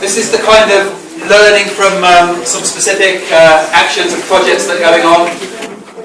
This is the kind of learning from some specific actions and projects that are going on.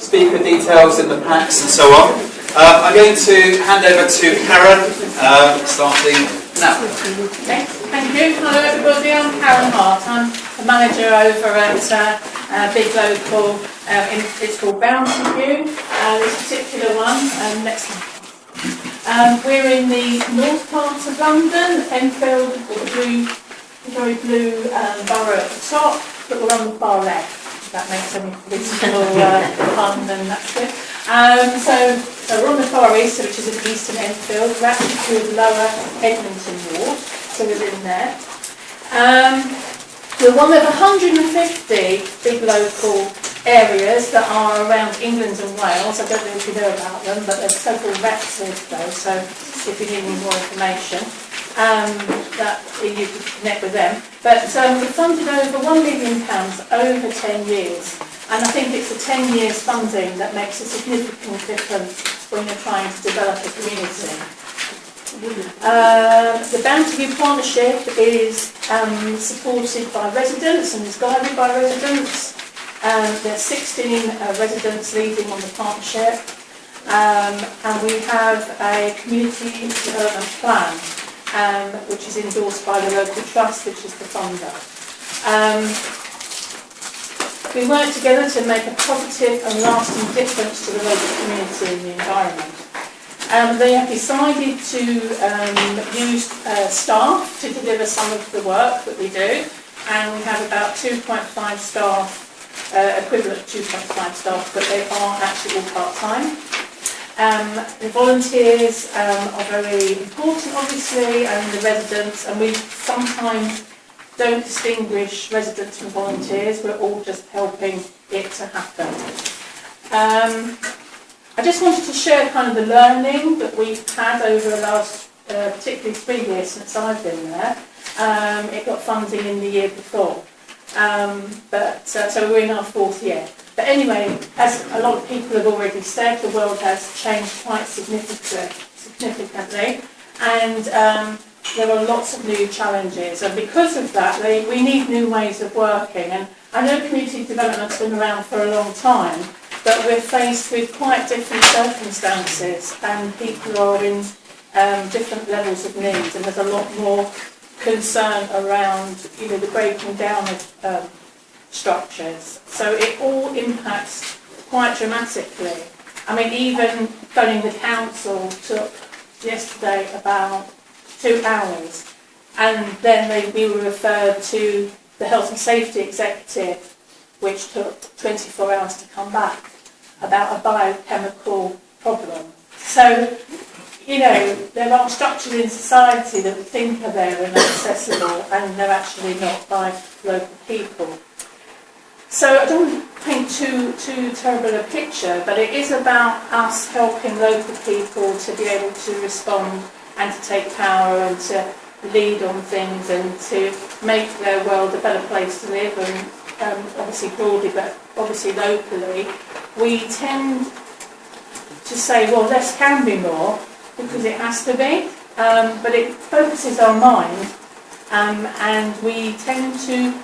Speaker details in the packs and so on. I'm going to hand over to Karen, starting now. Okay, thank you. Hello everybody, I'm Karen Hart. I'm a manager over at a big local, it's called Bountagu, this particular one. Next one. We're in the north part of London, Enfield, with the very blue borough at the top, but we're on the far left. That makes any reasonable fun, then that's good. So we're on the far east, which is at eastern Enfield. We're actually through the lower Edmonton ward, so we're in there. We're one of 150 big local areas that are around England and Wales. I don't know if you know about them, but there's several reps here today, so if you need any more information, that you can connect with them. But we funded over £1 million over 10 years, and I think it's the 10 years funding that makes a significant difference when you're trying to develop a community. The Bountagu partnership is supported by residents and is guided by residents. There's 16 residents leading on the partnership, and we have a community development plan, which is endorsed by the local trust, which is the funder. We work together to make a positive and lasting difference to the local community and the environment. They have decided to use staff to deliver some of the work that we do, and we have about 2.5 staff, equivalent to 2.5 staff, but they are actually all part-time. The volunteers are very important, obviously, and the residents, and we sometimes don't distinguish residents from volunteers. We're all just helping it to happen. I just wanted to share kind of the learning that we've had over the last, particularly 3 years since I've been there. It got funding in the year before, so we're in our 4th year. But anyway, as a lot of people have already said, the world has changed quite significantly, and there are lots of new challenges. And because of that, we need new ways of working. And I know community development's been around for a long time, but we're faced with quite different circumstances, and people are in different levels of need, and there's a lot more concern around, the breaking down of structures. So it all impacts quite dramatically. I mean, even phoning the council took yesterday about 2 hours, and then we were referred to the health and safety executive, which took 24 hours to come back, about a biochemical problem. So, there are structures in society that we think are there and accessible, and they're actually not by local people. So I don't want to paint too terrible a picture, but it is about us helping local people to be able to respond and to take power and to lead on things and to make their world a better place to live, and obviously broadly, but obviously locally. We tend to say, well, less can be more, because it has to be, but it focuses our mind, and we tend to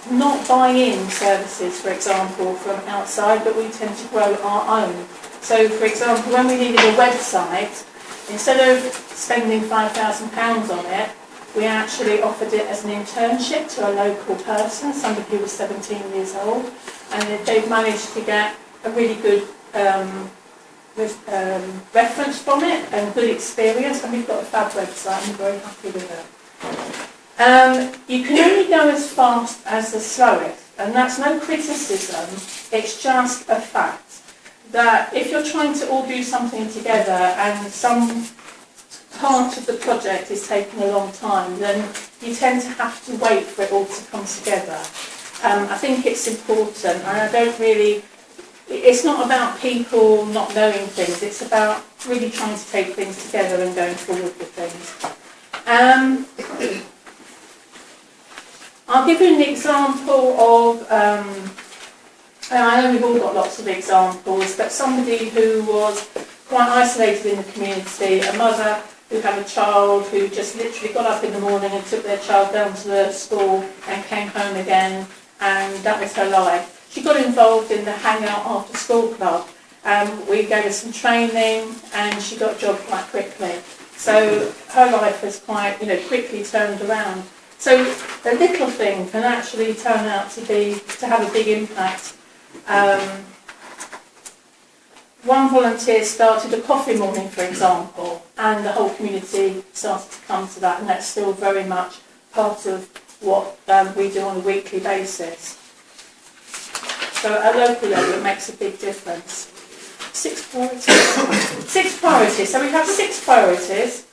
not buy in services, for example, from outside, but we tend to grow our own. So, for example, when we needed a website, instead of spending £5,000 on it, we actually offered it as an internship to a local person, somebody who was 17 years old, and they've managed to get a really good reference from it and good experience, and we've got a fab website and we're very happy with it. You can only go as fast as the slowest, and that's no criticism, it's just a fact that if you're trying to all do something together and some part of the project is taking a long time, then you tend to have to wait for it all to come together. I think it's important, and it's not about people not knowing things, it's about really trying to take things together and going forward with things. I'll give you an example of, I know we've all got lots of examples, but somebody who was quite isolated in the community, a mother who have a child who just literally got up in the morning and took their child down to the school and came home again, and that was her life. She got involved in the Hangout After School Club. We gave her some training and she got a job quite quickly. So her life has quite, quickly turned around. So a little thing can actually turn out to have a big impact. One volunteer started a coffee morning, for example, and the whole community started to come to that, and that's still very much part of what we do on a weekly basis. So at a local level, it makes a big difference. 6 priorities. 6 priorities. So we have 6 priorities.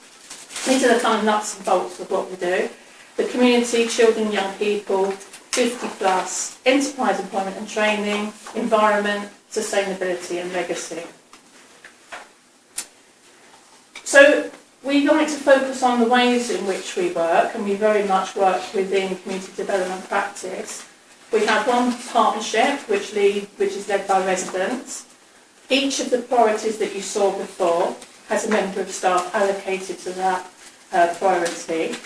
These are the kind of nuts and bolts of what we do. The community, children, young people, 50 plus, enterprise employment and training, environment, sustainability and legacy. So we like to focus on the ways in which we work, and we very much work within community development practice. We have one partnership which is led by residents. Each of the priorities that you saw before has a member of staff allocated to that priority,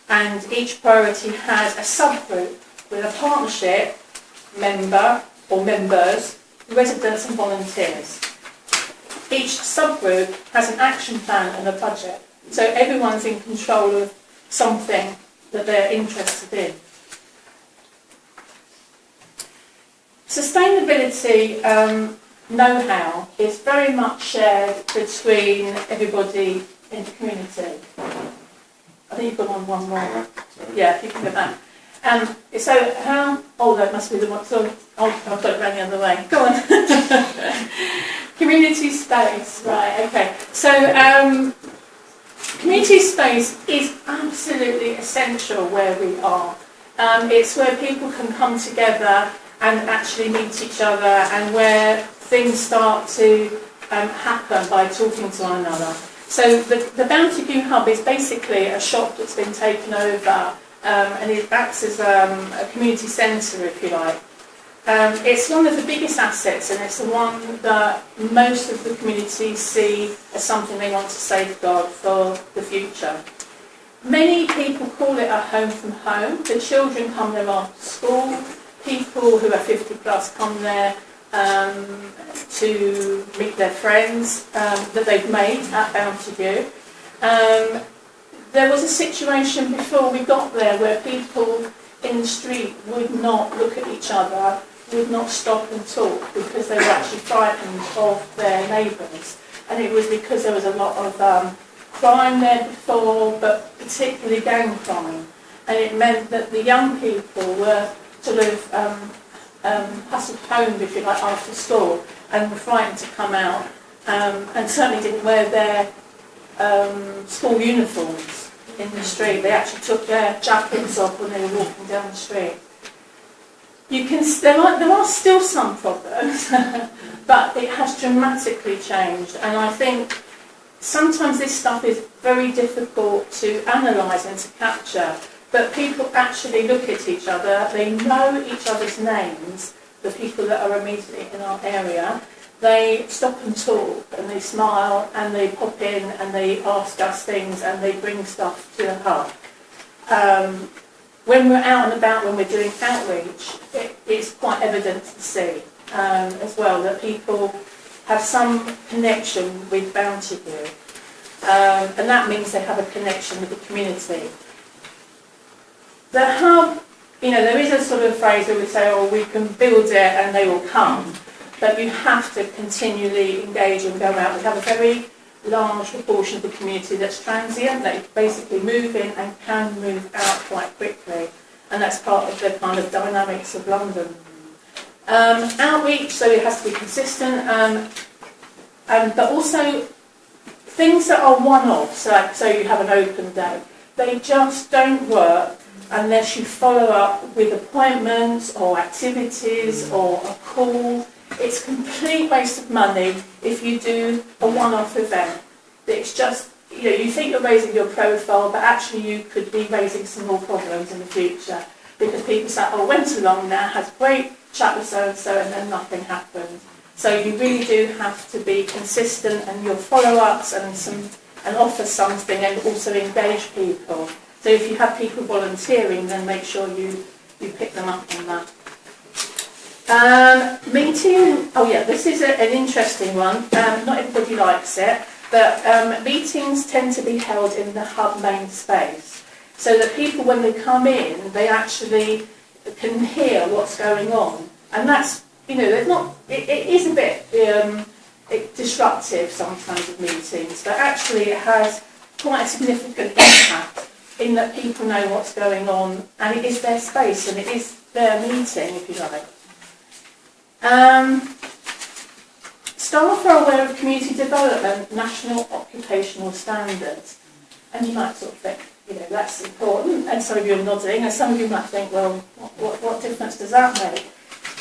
and each priority has a subgroup with a partnership member or members, residents and volunteers. Each subgroup has an action plan and a budget, so everyone's in control of something that they're interested in. Sustainability know-how is very much shared between everybody in the community. I think you've got one more. Yeah, if you can get that. So how, that must be the one, so I've got it around the other way. Go on. Community space, right, okay. So community space is absolutely essential where we are. It's where people can come together and actually meet each other, and where things start to happen by talking to one another. So the Bountagu Hub is basically a shop that's been taken over, and it acts as a community centre, if you like. It's one of the biggest assets, and it's the one that most of the community see as something they want to safeguard for the future. Many people call it a home from home. The children come there after school. People who are 50 plus come there to meet their friends that they've made at Bountagu. There was a situation before we got there where people in the street would not look at each other, would not stop and talk because they were actually frightened of their neighbours. And it was because there was a lot of crime there before, but particularly gang crime. And it meant that the young people were sort of hustled home, if you like, after school, and were frightened to come out, and certainly didn't wear their school uniforms in the street. They actually took their jackets off when they were walking down the street. There are still some problems, but it has dramatically changed, and I think sometimes this stuff is very difficult to analyse and to capture. But people actually look at each other, they know each other's names, the people that are immediately in our area. They stop and talk, and they smile, and they pop in, and they ask us things, and they bring stuff to the hub. When we're out and about, when we're doing outreach, it's quite evident to see as well that people have some connection with Bountagu, and that means they have a connection with the community. The hub, there is a sort of phrase where we say, we can build it and they will come, but you have to continually engage and go out. We have a very large proportion of the community that's transient, they basically move in and can move out quite quickly, and that's part of the kind of dynamics of London. Outreach, so it has to be consistent, but also things that are one-offs, like so you have an open day, they just don't work unless you follow up with appointments or activities or a call. It's a complete waste of money if you do a one-off event. It's just, you think you're raising your profile, but actually you could be raising some more problems in the future because people say, went along there, had a great chat with so-and-so, and then nothing happened. So you really do have to be consistent, and your follow-ups and some and offer something and also engage people. So if you have people volunteering, then make sure you pick them up on that. Meeting, oh yeah, this is an interesting one. Not everybody likes it, but meetings tend to be held in the hub main space, so that people, when they come in, they actually can hear what's going on. And that's, you know, it is a bit disruptive sometimes of meetings, but actually it has quite a significant impact in that people know what's going on, and it is their space and it is their meeting, if you like. Staff are aware of community development, national occupational standards, and you might sort of think, you know, that's important, and some of you are nodding, and some of you might think, well, what difference does that make?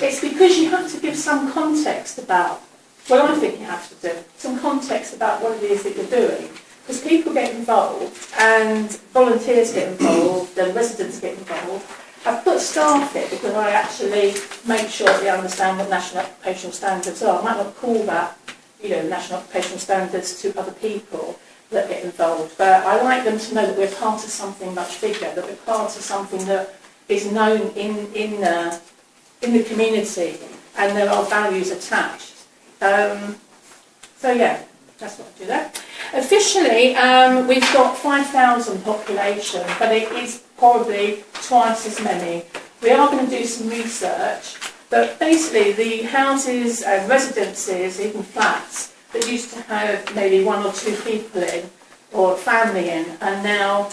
It's because you have to give some context about, well, I think you have to do some context about what it is that you're doing. Because people get involved, and volunteers get involved, and residents get involved. I've put staff here because I actually make sure that they understand what national occupational standards are. I might not call that, you know, national occupational standards to other people that get involved, but I like them to know that we're part of something much bigger, that we're part of something that is known in the community, and there are values attached. So yeah. That's what I do there. Officially, we've got 5,000 population, but it is probably twice as many. We are going to do some research, but basically the houses and residences, even flats, that used to have maybe 1 or 2 people in, or a family in, are now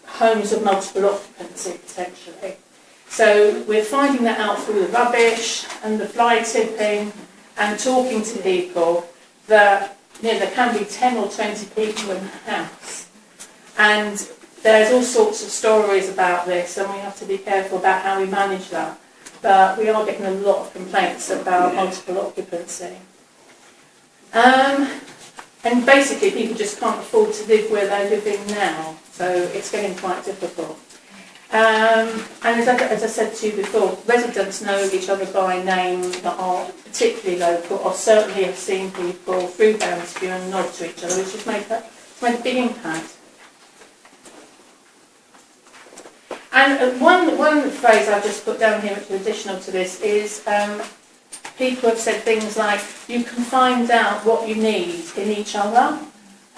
homes of multiple occupancy, potentially. So we're finding that out through the rubbish and the fly tipping, and talking to people, that, you know, there can be 10 or 20 people in the house. And there's all sorts of stories about this, and we have to be careful about how we manage that. But we are getting a lot of complaints about multiple occupancy. And basically people just can't afford to live where they're living now, so it's getting quite difficult. And as I said to you before, residents know each other by name that are particularly local, or certainly have seen people through Bountagu and nod to each other, which has made a big impact. And one phrase I've just put down here, which is additional to this, is people have said things like, you can find out what you need in each other.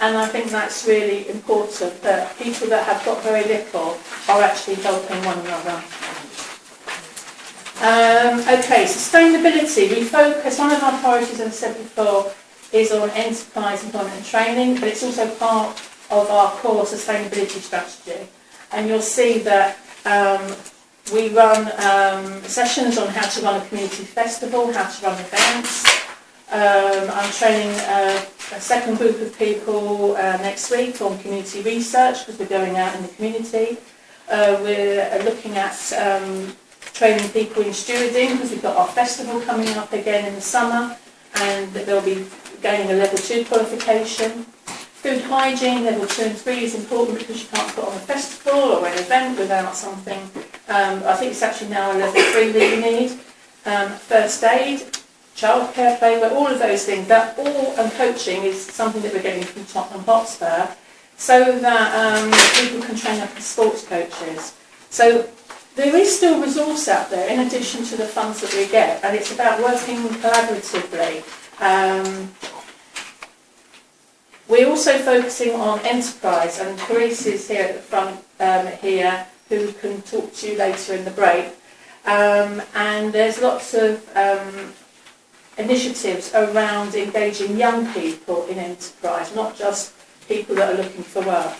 And I think that's really important, that people that have got very little are actually helping one another. Okay, sustainability. We focus, one of our priorities, as I said before, is on enterprise employment and training, but it's also part of our core sustainability strategy. And you'll see that we run sessions on how to run a community festival, how to run events. I'm training a second group of people next week on community research, because we're going out in the community. We're looking at training people in stewarding, because we've got our festival coming up again in the summer, and they'll be gaining a level 2 qualification. Food hygiene, level 2 and 3 is important, because you can't put on a festival or an event without something. I think it's actually now a level 3 that you need. First aid, childcare, playware, all of those things, and coaching is something that we're getting from Tottenham Hotspur, so that people can train up as sports coaches. So there is still resource out there in addition to the funds that we get, and it's about working collaboratively. We're also focusing on enterprise, and Clarice is here at the front here, who can talk to you later in the break. And there's lots of initiatives around engaging young people in enterprise, not just people that are looking for work.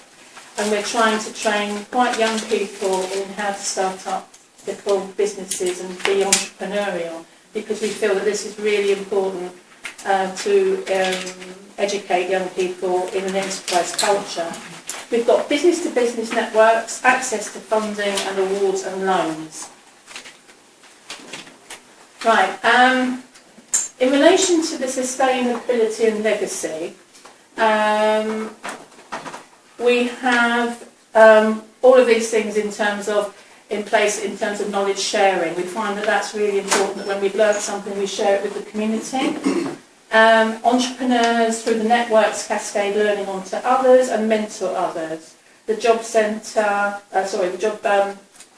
And we're trying to train quite young people in how to start up little businesses and be entrepreneurial, because we feel that this is really important to educate young people in an enterprise culture. We've got business-to-business networks, access to funding and awards and loans. Right. In relation to the sustainability and legacy, we have all of these things in place in terms of knowledge sharing. We find that that's really important, that when we've learned something, we share it with the community. Entrepreneurs through the networks cascade learning onto others and mentor others. The job centre, the job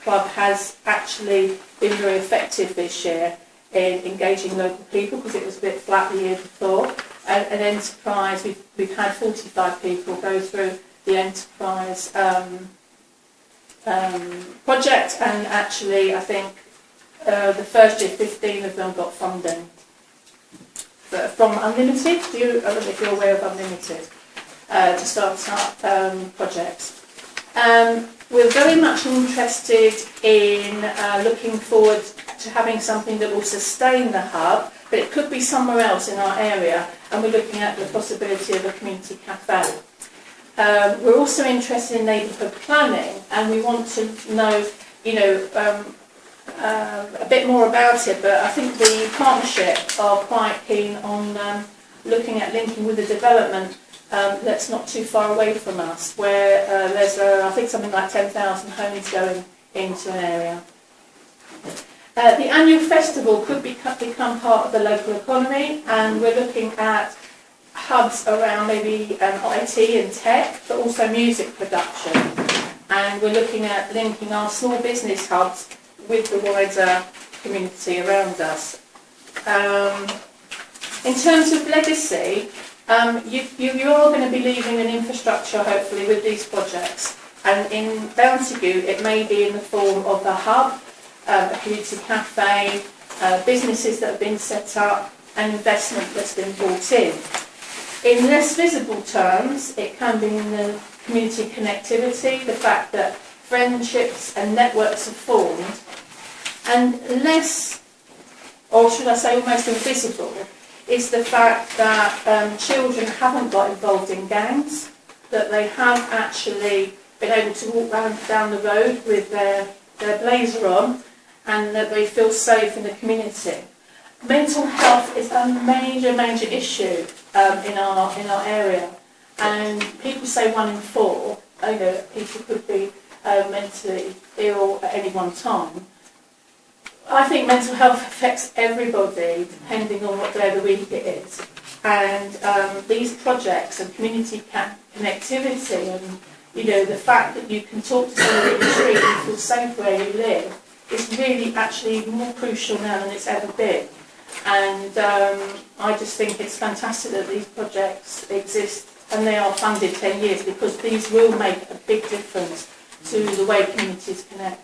club has actually been very effective this year in engaging local people because it was a bit flat the year before. An enterprise, we've had 45 people go through the enterprise project, and actually I think the first year 15 of them got funding. But from Unlimited, I don't know if you're aware of Unlimited, to start up projects. We're very much interested in looking forward to having something that will sustain the hub, but it could be somewhere else in our area, and we're looking at the possibility of a community cafe. We're also interested in neighbourhood planning, and we want to know, a bit more about it, but I think the partnership are quite keen on looking at linking with a development that's not too far away from us, where there's, I think, something like 10,000 homes going into an area. The annual festival could become part of the local economy, and we're looking at hubs around maybe IT and tech, but also music production. And we're looking at linking our small business hubs with the wider community around us. In terms of legacy, you are going to be leaving an infrastructure, hopefully, with these projects. And in Bountagu, it may be in the form of a hub, a community cafe, businesses that have been set up, and investment that's been brought in. In less visible terms, it can be in the community connectivity, the fact that friendships and networks are formed, and less, or should I say almost invisible, is the fact that children haven't got involved in gangs, that they have actually been able to walk down the road with their blazer on, and that they feel safe in the community. Mental health is a major issue in our area, and people say 1 in 4, people could be mentally ill at any one time. I think mental health affects everybody depending on what day of the week it is, and these projects and community connectivity, and the fact that you can talk to somebody in the street and feel safe where you live is really actually more crucial now than it's ever been. And I just think it's fantastic that these projects exist and they are funded 10 years, because these will make a big difference to the way communities connect.